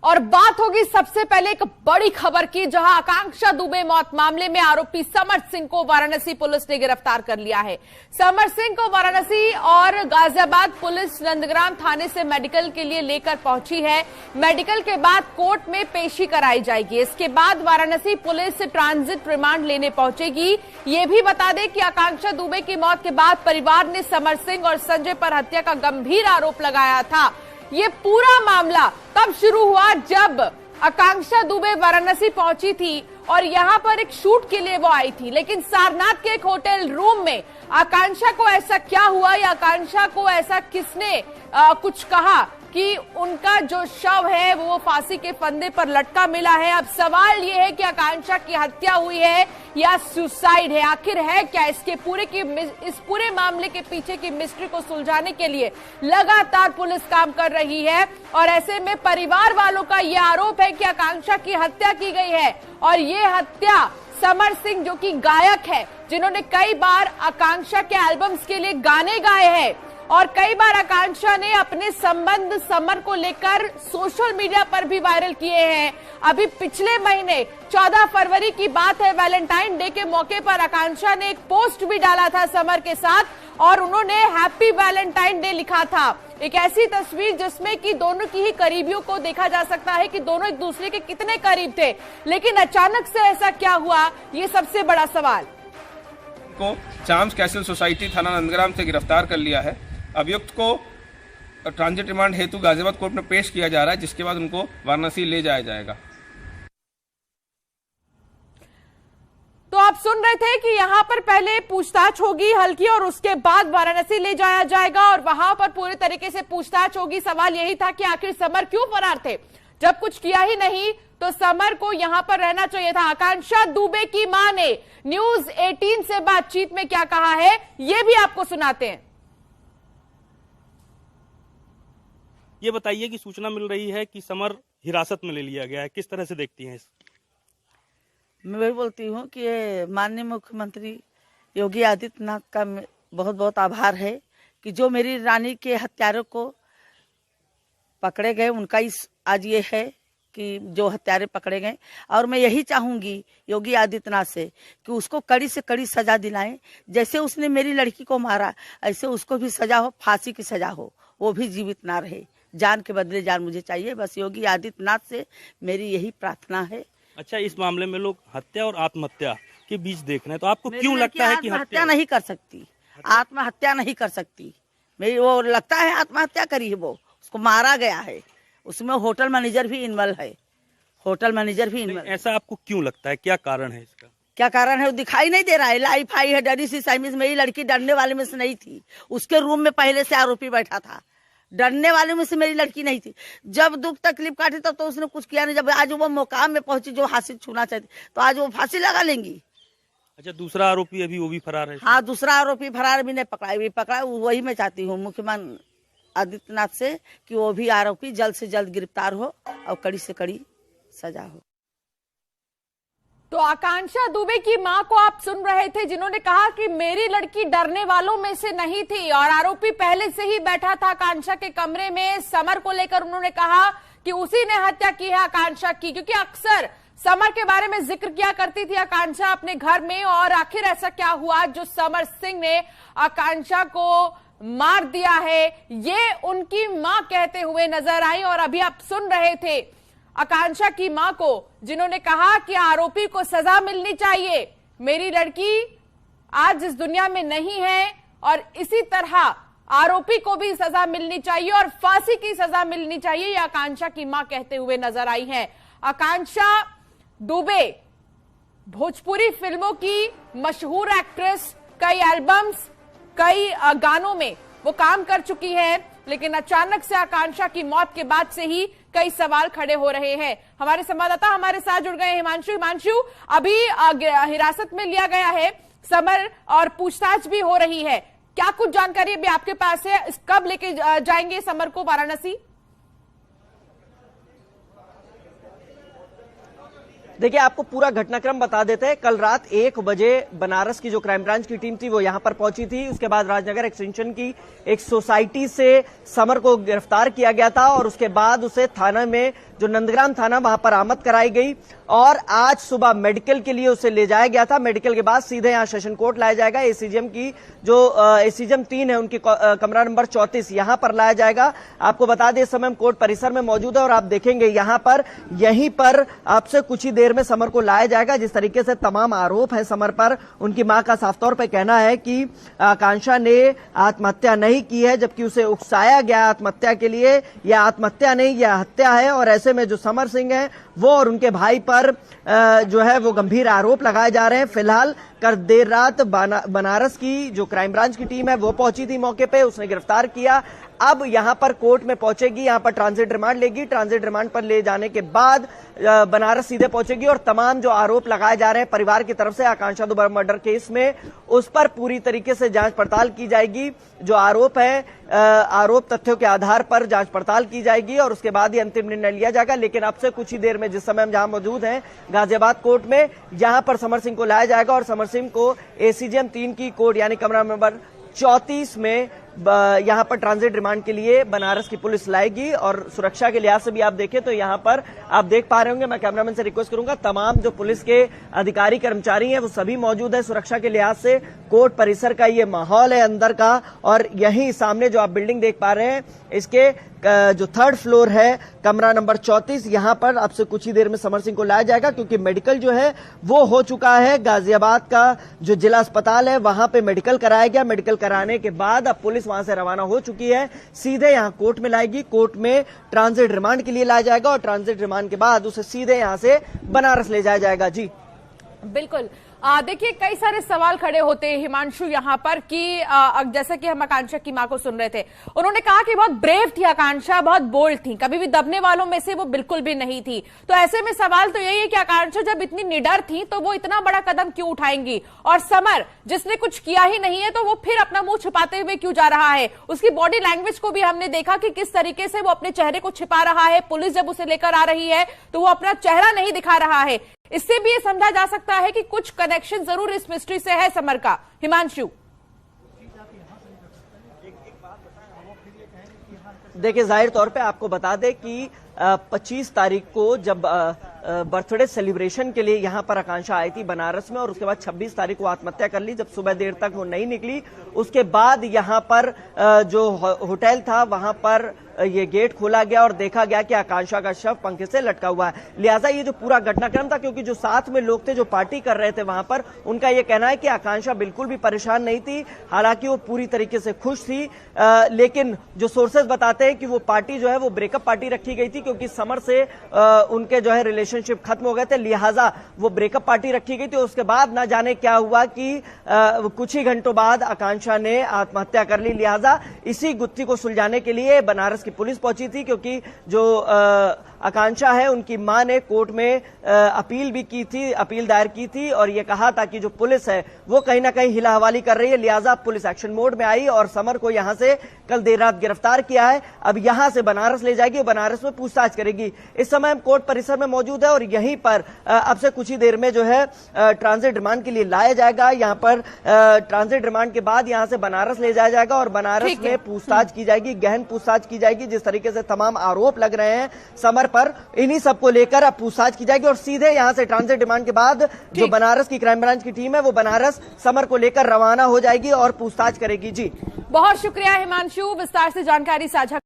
और बात होगी सबसे पहले एक बड़ी खबर की, जहां आकांक्षा दुबे मौत मामले में आरोपी समर सिंह को वाराणसी पुलिस ने गिरफ्तार कर लिया है। समर सिंह को वाराणसी और गाजियाबाद पुलिस नंदग्राम थाने से मेडिकल के लिए लेकर पहुंची है। मेडिकल के बाद कोर्ट में पेशी कराई जाएगी। इसके बाद वाराणसी पुलिस ट्रांजिट रिमांड लेने पहुंचेगी। ये भी बता दें कि आकांक्षा दुबे की मौत के बाद परिवार ने समर सिंह और संजय पर हत्या का गंभीर आरोप लगाया था। ये पूरा मामला तब शुरू हुआ जब आकांक्षा दुबे वाराणसी पहुंची थी और यहां पर एक शूट के लिए वो आई थी, लेकिन सारनाथ के एक होटल रूम में आकांक्षा को ऐसा क्या हुआ या आकांक्षा को ऐसा किसने कुछ कहा कि उनका जो शव है वो फांसी के फंदे पर लटका मिला है। अब सवाल ये है कि आकांक्षा की हत्या हुई है या सुसाइड है, आखिर है क्या? इस पूरे मामले के पीछे की मिस्ट्री को सुलझाने के लिए लगातार पुलिस काम कर रही है और ऐसे में परिवार वालों का ये आरोप है कि आकांक्षा की हत्या की गई है और ये हत्या समर सिंह जो कि गायक है, जिन्होंने कई बार आकांक्षा के एल्बम्स के लिए गाने गाए हैं और कई बार आकांक्षा ने अपने संबंध समर को लेकर सोशल मीडिया पर भी वायरल किए हैं। अभी पिछले महीने 14 फरवरी की बात है, वैलेंटाइन डे के मौके पर आकांक्षा ने एक पोस्ट भी डाला था समर के साथ और उन्होंने हैप्पी वैलेंटाइन डे लिखा था। एक ऐसी तस्वीर जिसमें कि दोनों की ही करीबियों को देखा जा सकता है कि दोनों एक दूसरे के कितने करीब थे, लेकिन अचानक से ऐसा क्या हुआ, ये सबसे बड़ा सवाल। को चाम्स कैसल सोसाइटी थाना नंदग्राम से गिरफ्तार कर लिया है। अभियुक्त को ट्रांजिट रिमांड हेतु गाजियाबाद कोर्ट में पेश किया जा रहा है, जिसके बाद उनको वाराणसी ले जाया जाएगा। तो आप सुन रहे थे कि यहां पर पहले पूछताछ होगी हल्की और उसके बाद वाराणसी ले जाया जाएगा और वहां पर पूरे तरीके से पूछताछ होगी। सवाल यही था कि आखिर समर क्यों फरार थे? जब कुछ किया ही नहीं तो समर को यहां पर रहना चाहिए था। आकांक्षा दुबे की मां ने न्यूज 18 से बातचीत में क्या कहा है, ये भी आपको सुनाते हैं। ये बताइए कि सूचना मिल रही है कि समर हिरासत में ले लिया गया है, किस तरह से देखती हैं? मैं वही बोलती हूँ कि माननीय मुख्यमंत्री योगी आदित्यनाथ का बहुत बहुत आभार है कि जो मेरी रानी के हत्यारों को पकड़े गए, उनका इस आज ये है कि जो हत्यारे पकड़े गए। और मैं यही चाहूंगी योगी आदित्यनाथ से कि उसको कड़ी से कड़ी सजा दिलाएं। जैसे उसने मेरी लड़की को मारा ऐसे उसको भी सजा हो, फांसी की सजा हो, वो भी जीवित ना रहे। जान के बदले जान मुझे चाहिए, बस योगी आदित्यनाथ से मेरी यही प्रार्थना है। अच्छा, इस मामले में लोग हत्या और आत्महत्या के बीच देख रहे हैं, तो आपको क्यों लगता है कि हत्या नहीं कर सकती, आत्महत्या नहीं कर सकती? मेरी वो लगता है आत्महत्या करी है, वो उसको मारा गया है, उसमें होटल मैनेजर भी इन्वॉल्व है, होटल मैनेजर भी इन्वॉल्व। ऐसा आपको क्यों लगता है, क्या कारण है इसका? क्या कारण है वो दिखाई नहीं दे रहा है। लाइफ आई है, डरी सी साइमिस। मेरी लड़की डरने वाले में से नहीं थी, उसके रूम में पहले से आरोपी बैठा था, डरने वाले में से मेरी लड़की नहीं थी। जब दुख तकलीफ काटी तब तो उसने कुछ किया नहीं। जब आज वो मुकाम में पहुंची जो फांसी छूना चाहती, तो आज वो फांसी लगा लेंगी। अच्छा, दूसरा आरोपी अभी वो भी फरार है? हाँ, दूसरा आरोपी फरार भी नहीं पकड़ा। वही मैं चाहती हूँ मुख्यमंत्री आदित्यनाथ से कि वो भी आरोपी जल्द से जल्द गिरफ्तार हो और कड़ी से कड़ी सजा हो। तो आकांक्षा दुबे की मां को आप सुन रहे थे, जिन्होंने कहा कि मेरी लड़की डरने वालों में से नहीं थी और आरोपी पहले से ही बैठा था आकांक्षा के कमरे में। समर को लेकर उन्होंने कहा कि उसी ने हत्या की है आकांक्षा की, क्योंकि अक्सर समर के बारे में जिक्र किया करती थी आकांक्षा अपने घर में। और आखिर ऐसा क्या हुआ जो समर सिंह ने आकांक्षा को मार दिया है, ये उनकी मां कहते हुए नजर आई। और अभी आप सुन रहे थे आकांक्षा की मां को, जिन्होंने कहा कि आरोपी को सजा मिलनी चाहिए, मेरी लड़की आज इस दुनिया में नहीं है और इसी तरह आरोपी को भी सजा मिलनी चाहिए और फांसी की सजा मिलनी चाहिए, ये आकांक्षा की मां कहते हुए नजर आई है। आकांक्षा दुबे भोजपुरी फिल्मों की मशहूर एक्ट्रेस, कई एल्बम्स, कई गानों में वो काम कर चुकी है, लेकिन अचानक से आकांक्षा की मौत के बाद से ही कई सवाल खड़े हो रहे हैं। हमारे संवाददाता हमारे साथ जुड़ गए हिमांशु। अभी हिरासत में लिया गया है समर और पूछताछ भी हो रही है, क्या कुछ जानकारी अभी आपके पास है? कब लेके जाएंगे समर को वाराणसी? देखिए, आपको पूरा घटनाक्रम बता देते हैं। कल रात 1 बजे बनारस की जो क्राइम ब्रांच की टीम थी वो यहां पर पहुंची थी। उसके बाद राजनगर एक्सटेंशन की एक सोसाइटी से समर को गिरफ्तार किया गया था और उसके बाद उसे थाना में जो नंदग्राम थाना वहां पर आमद कराई गई और आज सुबह मेडिकल के लिए उसे ले जाया गया था। मेडिकल के बाद सीधे यहां सेशन कोर्ट लाया जाएगा। एसीजेएम की जो एसीजेएम 3 है उनकी कमरा नंबर 34 यहां पर लाया जाएगा। आपको बता दें इस समय हम कोर्ट परिसर में मौजूद है और आप देखेंगे यहां पर यहीं पर आपसे कुछ ही देर में समर को लाया जाएगा। जिस तरीके से तमाम आरोप है समर पर, उनकी मां का साफ तौर पर कहना है कि आकांक्षा ने आत्महत्या नहीं की है, जबकि उसे उकसाया गया आत्महत्या के लिए। यह आत्महत्या नहीं, यह हत्या है। और ऐसे में जो समर सिंह है वो और उनके भाई पर जो है वो गंभीर आरोप लगाए जा रहे हैं। फिलहाल कल देर रात बनारस की जो क्राइम ब्रांच की टीम है वो पहुंची थी मौके पे, उसने गिरफ्तार किया। अब यहां पर कोर्ट में पहुंचेगी, यहां पर ट्रांजिट रिमांड लेगी। ट्रांजिट रिमांड पर ले जाने के बाद बनारस सीधे पहुंचेगी और तमाम जो आरोप लगाए जा रहे हैं परिवार की तरफ से आकांक्षा दुबे मर्डर केस में, उस पर पूरी तरीके से जांच पड़ताल की जाएगी। जो आरोप है आरोप तथ्यों के आधार पर जांच पड़ताल की जाएगी और उसके बाद ही अंतिम निर्णय लिया जाएगा। लेकिन अब से कुछ ही देर में जिस समय हम जहां मौजूद हैं गाजियाबाद कोर्ट में, यहां पर समर सिंह को लाया जाएगा और समर सिंह को एसीजेएम 3 की कोर्ट यानी कमरा नंबर 34 में यहां पर ट्रांजिट रिमांड के लिए बनारस की पुलिस लाएगी। और सुरक्षा के लिहाज से भी आप देखें तो यहां पर आप देख पा रहे होंगे, मैं कैमरामैन से रिक्वेस्ट करूंगा, तमाम जो पुलिस के अधिकारी कर्मचारी हैं वो सभी मौजूद है। सुरक्षा के लिहाज से कोर्ट परिसर का ये माहौल है अंदर का। और यहीं सामने जो आप बिल्डिंग देख पा रहे हैं इसके जो 3rd फ्लोर है कमरा नंबर 34, यहां पर अब से कुछ ही देर में समर सिंह को लाया जाएगा, क्योंकि मेडिकल जो है वो हो चुका है। गाजियाबाद का जो जिला अस्पताल है वहां पे मेडिकल कराया गया। मेडिकल कराने के बाद अब पुलिस वहां से रवाना हो चुकी है, सीधे यहां कोर्ट में लाएगी। कोर्ट में ट्रांजिट रिमांड के लिए लाया जाएगा और ट्रांजिट रिमांड के बाद उसे सीधे यहां से बनारस ले जाया जाएगा। जी बिल्कुल। देखिए कई सारे सवाल खड़े होते हैं हिमांशु यहाँ पर कि जैसे कि हम आकांक्षा की मां को सुन रहे थे, उन्होंने कहा कि बहुत ब्रेव थी आकांक्षा, बहुत बोल्ड थी, कभी भी दबने वालों में से वो बिल्कुल भी नहीं थी। तो ऐसे में सवाल तो यही है कि आकांक्षा जब इतनी निडर थी तो वो इतना बड़ा कदम क्यों उठाएंगी, और समर जिसने कुछ किया ही नहीं है तो वो फिर अपना मुंह छिपाते हुए क्यों जा रहा है। उसकी बॉडी लैंग्वेज को भी हमने देखा कि किस तरीके से वो अपने चेहरे को छिपा रहा है। पुलिस जब उसे लेकर आ रही है तो वो अपना चेहरा नहीं दिखा रहा है। इससे भी ये समझा जा सकता है कि कुछ कनेक्शन जरूर इस मिस्ट्री से है समर का। हिमांशु देखिए, जाहिर तौर पे आपको बता दें कि 25 तारीख को जब बर्थडे सेलिब्रेशन के लिए यहां पर आकांक्षा आई थी बनारस में और उसके बाद 26 तारीख को आत्महत्या कर ली। जब सुबह देर तक वो नहीं निकली, उसके बाद यहां पर जो होटल था वहां पर ये गेट खोला गया और देखा गया कि आकांक्षा का शव पंखे से लटका हुआ है। लिहाजा ये जो पूरा घटनाक्रम था, क्योंकि जो साथ में लोग थे जो पार्टी कर रहे थे वहां पर, उनका ये कहना है कि आकांक्षा बिल्कुल भी परेशान नहीं थी, हालांकि वो पूरी तरीके से खुश थी। लेकिन जो सोर्सेज बताते हैं कि वो पार्टी जो है वो ब्रेकअप पार्टी रखी गई थी, क्योंकि समर से उनके जो है रिलेशनशिप खत्म हो गए थे, लिहाजा वो ब्रेकअप पार्टी रखी गई थी। उसके बाद ना जाने क्या हुआ कि कुछ ही घंटों बाद आकांक्षा ने आत्महत्या कर ली। लिहाजा इसी गुत्थी को सुलझाने के लिए बनारस की पुलिस पहुंची थी, क्योंकि जो आकांक्षा है उनकी मां ने कोर्ट में अपील भी की थी, अपील दायर की थी और ये कहा था कि जो पुलिस है वो कहीं ना कहीं हिला हवाली कर रही है। लिहाजा पुलिस एक्शन मोड में आई और समर को यहां से कल देर रात गिरफ्तार किया है। अब यहां से बनारस ले जाएगी, बनारस में पूछताछ करेगी। इस समय हम कोर्ट परिसर में मौजूद है और यहीं पर अब से कुछ ही देर में जो है ट्रांजिट रिमांड के लिए लाया जाएगा। यहां पर ट्रांजिट रिमांड के बाद यहां से बनारस ले जाया जाएगा और बनारस में पूछताछ की जाएगी, गहन पूछताछ की जाएगी। जिस तरीके से तमाम आरोप लग रहे हैं समर पर, इन्हीं सबको लेकर अब पूछताछ की जाएगी और सीधे यहां से ट्रांजिट रिमांड के बाद जो बनारस की क्राइम ब्रांच की टीम है वो बनारस समर को लेकर रवाना हो जाएगी और पूछताछ करेगी। जी बहुत शुक्रिया हिमांशु, विस्तार से जानकारी साझा